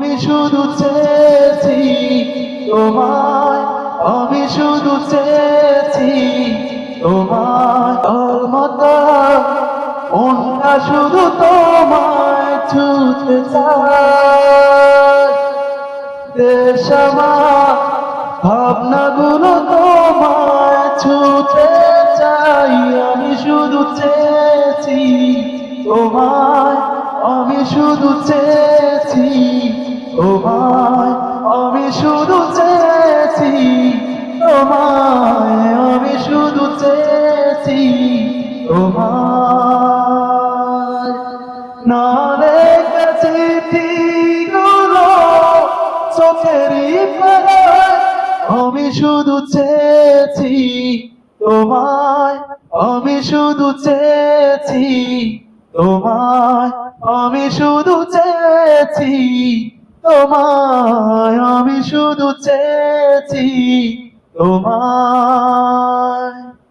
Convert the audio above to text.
আমি শুধু চেয়েছি তোমায়, আমি শুধু চেয়েছি তোমায়, অলমতা মনটা শুধু তোমায় ছুঁতে চায়। দেশ আমার ভাবনাগুলো তোমায় ছুঁতে চাই। আমি শুধু চেয়েছি তোমায়, আমি শুধু চেয়েছি তোমায়, আমি শুধু চেয়েছি তোমায়, আমি শুধু চেয়েছি তোমায়। না লেখা চিঠিগুলো চোখেরই পাতায়, আমি শুধু চেয়েছি তোমায়, আমি শুধু চেয়েছি তোমায়, আমি শুধু চেয়েছি তোমায়, আমি শুধু চেয়েছি তোমায়।